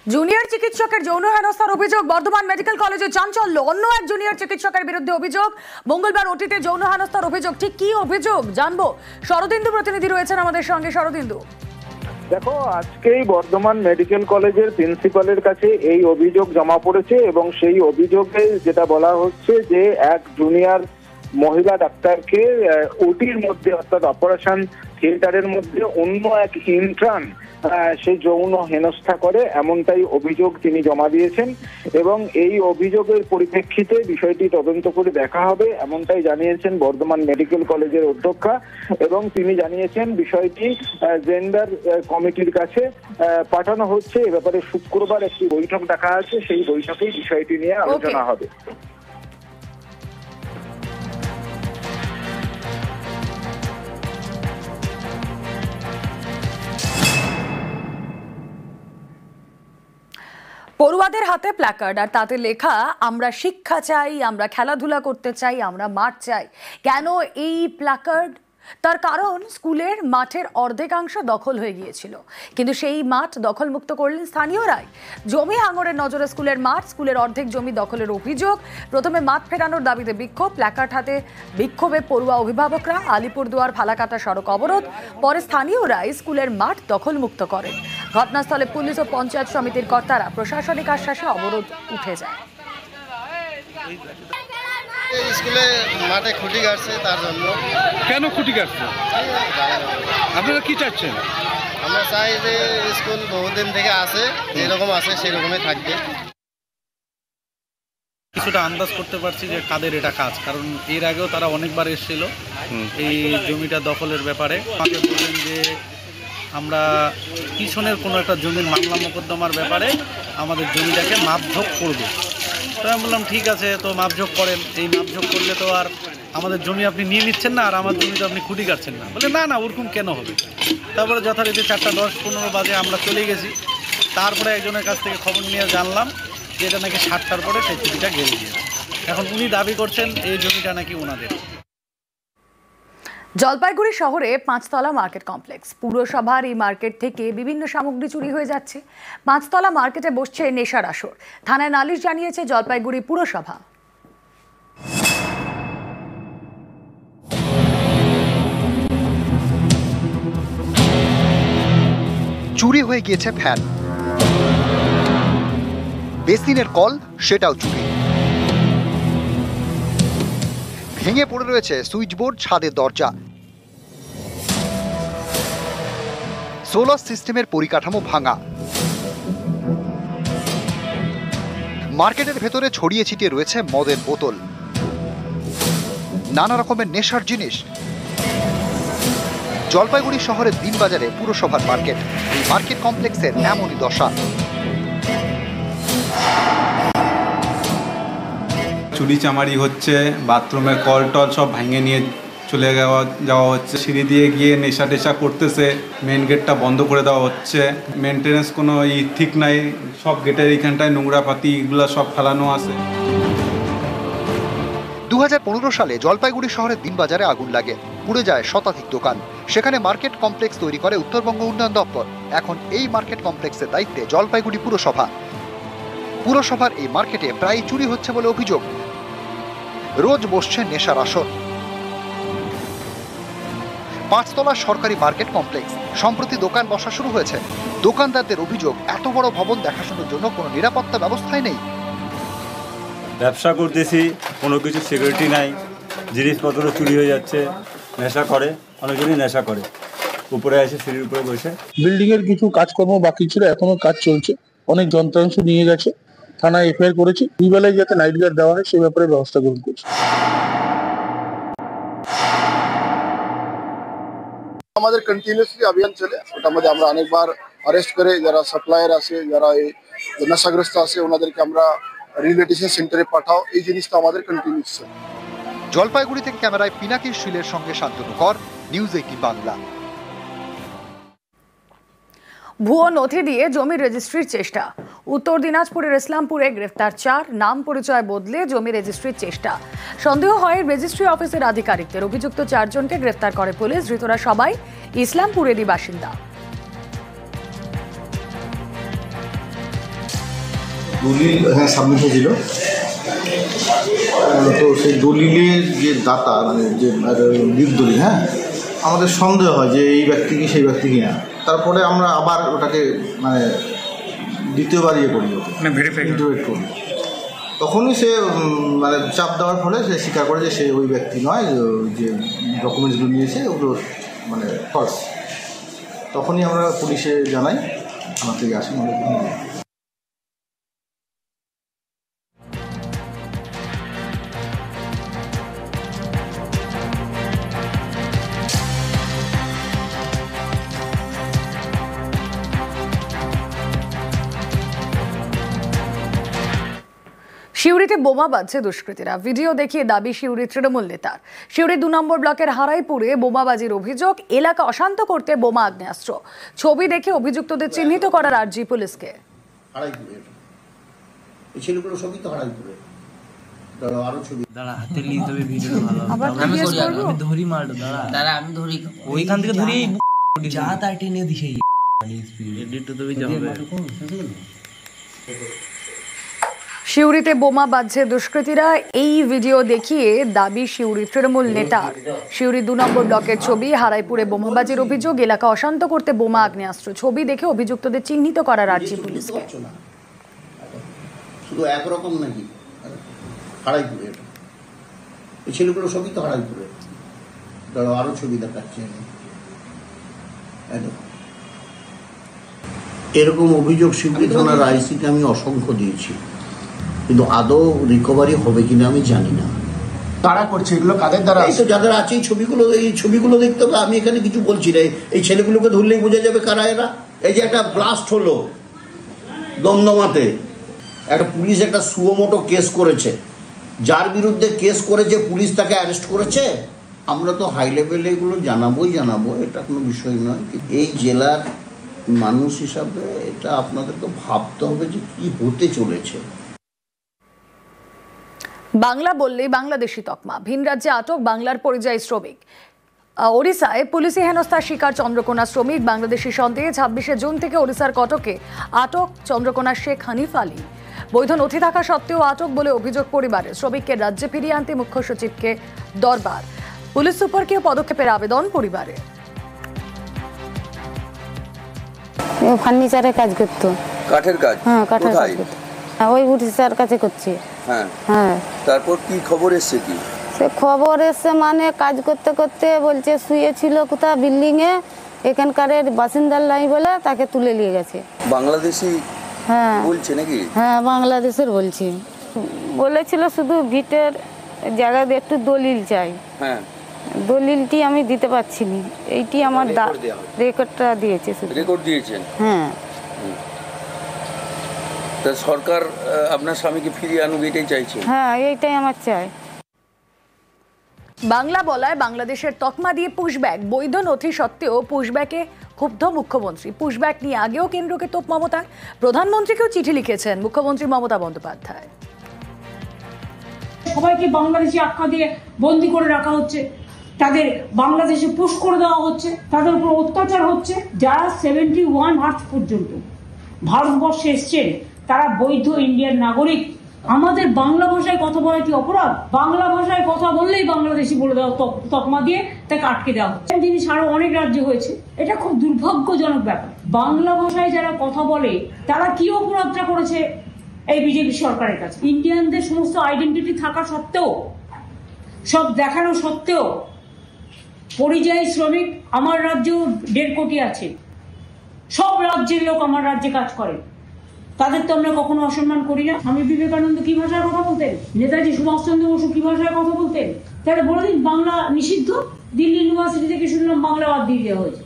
Junior চিকিৎসকের যৌন হেনস্থার অভিযোগ বর্ধমান মেডিকেল কলেজে চাঞ্চল্য। অন্য এক জুনিয়র চিকিৎসকের বিরুদ্ধে অভিযোগ মঙ্গলবার ওটিতে যৌন হেনস্থার অভিযোগ। ঠিক কি অভিযোগ জানবো, শরদিন্দু প্রতিনিধি রয়েছেন আমাদের সঙ্গে। শরদিন্দু, দেখো, আজকেই বর্ধমান মেডিকেল কলেজের প্রিন্সিপালের কাছে এই অভিযোগ জমা পড়েছে এবং সেই অভিযোগে যেটা বলা হচ্ছে যে এক জুনিয়র মহিলা ডাক্তারকে ওটির মধ্যে অর্থাৎ অপারেশন থিয়েটারের মধ্যে অন্য এক ইন্টার্ন সে যৌন হেনস্থা করে, এমনটাই অভিযোগ তিনি জমা দিয়েছেন এবং এই অভিযোগের পরিপ্রেক্ষিতে বিষয়টি তদন্ত করে দেখা হবে এমনটাই জানিয়েছেন বর্ধমান মেডিকেল কলেজের অধ্যক্ষা। এবং তিনি জানিয়েছেন বিষয়টি জেন্ডার কমিটির কাছে পাঠানো হচ্ছে। এ ব্যাপারে শুক্রবার একটি বৈঠক ডাকা আছে, সেই বৈঠকেই বিষয়টি নিয়ে আলোচনা হবে। পড়ুয়াদের হাতে প্ল্যাকার্ড আর তাতে লেখা আমরা শিক্ষা চাই, আমরা খেলাধুলা করতে চাই, আমরা মাঠ চাই। কেন এই প্ল্যাকার্ড? তার কারণ স্কুলের মাঠের অর্ধেকাংশ দখল হয়ে গিয়েছিল, কিন্তু সেই মাঠ দখলমুক্ত করলেন স্থানীয়রাই। জমি হাঙরের নজরে স্কুলের মাঠ, স্কুলের অর্ধেক জমি দখলের অভিযোগ। প্রথমে মাঠ ফেরানোর দাবিতে বিক্ষোভ, প্ল্যাকার্ড হাতে বিক্ষোভে পড়ুয়া অভিভাবকরা। আলিপুরদুয়ার ফালাকাটা সড়ক অবরোধ, পরে স্থানীয়রাই স্কুলের মাঠ দখলমুক্ত করেন। ঘটনাস্থলে পুলিশ ও পঞ্চায়েত সমিতির কর্তারা প্রশাসনিক আশ্বাসে অবরোধ উঠে যায়। স্কুলে মাঠে খুঁটি কাটছে, তার জন্য। কেন খুঁটি কাটছে? আপনারা কি চাচ্ছেন? আমরা চাই যে স্কুল বহুদিন থেকে আছে, যেরকম আছে সেরকমই থাকবে। কিছুটা আন্দাজ করতে পারছি যে কাদের এটা কাজ, কারণ এর আগেও তারা অনেকবার এসেছিল এই জমিটা দখলের ব্যাপারে। আমাকে বললেন যে আমরা পিছনের কোনো একটা জমির মামলা মোকদ্দমার ব্যাপারে আমাদের জমিটাকে মাপঝোঁক করবো। তো আমি বললাম ঠিক আছে, তো মাপঝোঁক করেন। এই মাপঝোঁক করলে তো আর আমাদের জমি আপনি নিয়ে নিচ্ছেন না, আর আমার জমিতে আপনি খুঁটি কাটছেন না। বলে না না, ওরকম কেন হবে। তারপরে যথারীতি 4টা 10-15 বাজে আমরা চলে গেছি। তারপরে একজনের কাছ থেকে খবর নিয়ে জানলাম যে এটা নাকি 7টার পরে সেই খুঁটিটা গেড়ে দিয়েছে। এখন উনি দাবি করছেন এই জমিটা নাকি ওনাদের। জলপাইগুড়ি শহরে 5তলা মার্কেট কমপ্লেক্স। পুরসভার এই মার্কেট থেকে বিভিন্ন সামগ্রী চুরি হয়ে যাচ্ছে। 5তলা মার্কেটে বসছে নেশার আসর। থানায় নালিশ জানিয়েছে জলপাইগুড়ি পুরসভা। চুরি হয়ে গিয়েছে ফ্যান, বেসিনের কল সেটাও চুরি। ভেঙে পড়ে রয়েছে সুইচবোর্ড, ছাদের দরজা। সোলার সিস্টেমের পরিকাঠামো ভাঙা। মার্কেটের ভেতরে ছড়িয়ে ছিটিয়ে রয়েছে মদের বোতল, নানা রকমের নেশার জিনিস। জলপাইগুড়ি শহরের দিনবাজারে পুরসভার মার্কেট, এই মার্কেট কমপ্লেক্সের এমনই দশা। চুরি চামারি হচ্ছে, বাথরুমের কল টল সব ভেঙে নিয়ে চলে যাওয়া হচ্ছে, সিঁড়ি দিয়ে গিয়ে নেশা টেশা করতেছে, মেন গেটটা বন্ধ করে দেওয়া হচ্ছে, মেনটেনেন্স কোনো ঠিক নাই, সব গেটের এইখানটায় নোংরা পাতি এগুলো সব ফেলানো আছে। 2015 সালে জলপাইগুড়ি শহরের দিনবাজারে আগুন লাগে, পুড়ে যায় শতাধিক দোকান। সেখানে মার্কেট কমপ্লেক্স তৈরি করে উত্তরবঙ্গ উন্নয়ন দপ্তর। এখন এই মার্কেট কমপ্লেক্সের দায়িত্বে জলপাইগুড়ি পুরসভা। পুরসভার এই মার্কেটে প্রায় চুরি হচ্ছে বলে অভিযোগ। রোজ বসছে নেশার আসর। 5তলা সরকারি মার্কেট কমপ্লেক্স, সম্প্রতি দোকান বসা শুরু হয়েছে। দোকানদারদের অভিযোগ, এত বড় ভবন দেখাশোনার জন্য কোনো নিরাপত্তা ব্যবস্থাই নেই। ব্যবসা করতেছি, কোনো কিছু সিকিউরিটি নাই, জিনিসপত্র চুরি হয়ে যাচ্ছে। নেশা করে, অনেকজনই নেশা করে, উপরে এসে সিঁড়ির উপরে বসে। বিল্ডিংয়ের কিছু কাজকর্ম বাকি ছিল, এখনো কাজ চলছে। অনেক যন্ত্রাংশ নিয়ে গেছে, থানায় এফআইআর করেছি। 2 বেলায় যাতে নাইট গার্ড দেওয়া হয় সে ব্যাপারে ব্যবস্থা গ্রহণ করছি। আমাদের কন্টিনিউসলি অভিযান চলে, ওটার মধ্যে আমরা অনেকবার অ্যারেস্ট করে যারা সাপ্লায়ার আছে, যারা এই নেশাগ্রস্ত আছে, ওনাদেরকে আমরা রিহ্যাবিলিটেশন সেন্টারে পাঠাও। এই জিনিসটা আমাদের কন্টিনিউস। জলপাইগুড়ি থেকে ক্যামেরায় পিনাকি শীলের সঙ্গে শান্তনু কর, নিউজ 18 বাংলা। ভুয়ো নথি দিয়ে জমি রেজিস্ট্রির চেষ্টা। উত্তর দিনাজপুরের ইসলামপুরে গ্রেফতার 4, নাম পরিচয় বদলে জমি রেজিস্ট্রির চেষ্টা। সন্দেহ হয় রেজিস্ট্রি অফিসের আধিকারিকদের। অভিযুক্ত 4 জনকে গ্রেফতার করে পুলিশ। ধৃতরা সবাই ইসলামপুরেরই বাসিন্দা। দলিল হ্যাঁ সাবমিট হয়েছিল। তো সেই দলিলের যে দাতা মানে যে লিক দলিল, হ্যাঁ আমাদের সন্দেহ হয় যে এই ব্যক্তি কি সেই ব্যক্তি কিনা। তারপরে আমরা আবার ওটাকে মানে দ্বিতীয়বার করি, ভেরিফাই করি। তখনই সে মানে চাপ দেওয়ার ফলে সে স্বীকার করে যে সে ওই ব্যক্তি নয়, যে ডকুমেন্টসগুলো নিয়েছে ওগুলো মানে ফলস। তখনই আমরা পুলিশে জানাই, আমার থেকে আসেন। সিউড়িতে বোমা বাজছে দুষ্কৃতীরা, ভিডিও দেখিয়ে দাবি সিউড়ি তৃণমূল নেতার। সিউড়ি 2 নম্বর ব্লকের হারাইপুরে বোমাবাজির অভিযোগ, এলাকা অশান্ত করতে বোমা আগ্নেয়াস্ত্র। ছবি দেখে অভিযুক্তদের চিহ্নিত করার আর্জি পুলিশকে। সিউড়িতে বোমা বাজছে দুষ্কৃতীরা, এই ভিডিও দেখিয়ে দাবি সিউড়ি তৃণমূল নেতার। সিউড়ি 2 নম্বর ব্লকের ছবি, হারাইপুরে বোমাবাজির অভিযোগ, এলাকা অশান্ত করতে বোমা আগ্নেয়াস্ত্র। ছবি দেখে অভিযুক্তদের চিহ্নিত করার আর্জি পুলিশকে। শুধু একরকম নাকি হারাইপুরে, এই ছেলেগুলো সবই তো হারাইপুরে। ধরো আরো ছবি দেখাচ্ছে, এরকম অভিযোগ সিউড়ি থানার আইসিকে আমি অসংখ্য দিয়েছি, কিন্তু আদৌ রিকভারি হবে কিনা আমি জানি না। কারা করছে এগুলো, কাদের দ্বারা? এই তো যাদের আছে এই ছবিগুলো দেখতে হবে। আমি এখানে কিছু বলছি না, এই ছেলেগুলোকে ধরলেই বোঝা যাবে কারা এরা। এই যে একটা ব্লাস্ট হলো দমদমাতে, একটা পুলিশ একটা সুমোটো কেস করেছে, যার বিরুদ্ধে কেস করেছে পুলিশ তাকে অ্যারেস্ট করেছে। আমরা তো হাই লেভেলে এগুলো জানাবো, এটা কোনো বিষয় নয়। এই জেলার মানুষ হিসাবে এটা আপনাদেরকে ভাবতে হবে যে কি হতে চলেছে। বাংলা বললেই বাংলাদেশি তকমা, ভিন রাজ্যে আটক বাংলার পরিযায়ী শ্রমিক। ওড়িশায় পুলিশি হেনস্থার শিকার চন্দ্রকোনা শ্রমিক। বাংলাদেশি সন্দেহে 26শে জুন থেকে ওড়িশার কটকে আটক চন্দ্রকোনার শেখ হানিফ আলী। বৈধ নথি থাকা সত্ত্বেও আটক বলে অভিযোগ পরিবারের। শ্রমিককে রাজ্যে ফিরিয়ে আনতে মুখ্য সচিবকে দরবার, পুলিশ সুপারকেও পদক্ষেপের আবেদন পরিবারের। ফার্নিচারে কাজ করতো, কাঠের কাজ। হ্যাঁ কাঠের কাজ করতো, ওই উড়িষ্যার কাছে করছি। হ্যাঁ হ্যাঁ। তারপর কি খবর এসছে? কি সে খবর এসছে মানে কাজ করতে করতে বলছে শুয়েছিল কোথাও বিল্ডিং এ, এখানকার বাসিন্দার নাই বলে তাকে তুলে নিয়ে গেছে। বাংলাদেশি হ্যাঁ বলছে নাকি? হ্যাঁ বাংলাদেশের বলছি। বলেছিল শুধু ভিটের জায়গায় একটু দলিল চাই। হ্যাঁ দলিলটি আমি দিতে পারছি না, এইটি আমার রেকর্ডটা দিয়েছে। রেকর্ড দিয়েছেন? হ্যাঁ। তা সরকার আপনার স্বামীকে ফিরিয়ে আনুক এটাই চাইছে? হ্যাঁ এইটাই আমার চাই। বাংলা বলায় বাংলাদেশের তকমা দিয়ে পুশব্যাক, বৈধ নথি সত্ত্বেও পুশব্যাকে ক্ষুব্ধ মুখ্যমন্ত্রী। পুশব্যাক নিয়ে আগেও কেন্দ্রকে তোপ মমতা, প্রধানমন্ত্রীকেও চিঠি লিখেছেন মুখ্যমন্ত্রী মমতা বন্দ্যোপাধ্যায়। সবাইকে বাংলাদেশি আখ্যা দিয়ে বন্দি করে রাখা হচ্ছে, তাদের বাংলাদেশে পুশ করে দেওয়া হচ্ছে, তাদের উপর অত্যাচার হচ্ছে। যারা 71 মার্চ পর্যন্ত ভারতবর্ষে এসছেন তারা বৈধ ইন্ডিয়ান নাগরিক। আমাদের বাংলা ভাষায় কথা বলা কি অপরাধ? বাংলা ভাষায় কথা বললেই বাংলাদেশি বলে দেওয়া, তকমা দিয়ে তাকে আটকে দেওয়া হচ্ছে। জিনিস আরো অনেক রাজ্যে হয়েছে, এটা খুব দুর্ভাগ্যজনক ব্যাপার। বাংলা ভাষায় যারা কথা বলে তারা কি অপরাধটা করেছে এই বিজেপি সরকারের কাছে? ইন্ডিয়ানদের সমস্ত আইডেন্টিটি থাকা সত্ত্বেও, সব দেখানো সত্ত্বেও পরিযায়ী শ্রমিক আমার রাজ্যেও 1.5 কোটি আছে। সব রাজ্যের লোক আমার রাজ্যে কাজ করে, তাদের তো আমরা কখনো অসম্মান করি না। স্বামী বিবেকানন্দ কি ভাষায় কথা বলতেন? নেতাজি সুভাষচন্দ্র বসু কি ভাষায় কথা বলতেন? তাহলে বলে দিন বাংলা নিষিদ্ধ। দিল্লি ইউনিভার্সিটি থেকে শুনলাম বাংলা বাদ দিয়ে দেওয়া হয়েছে।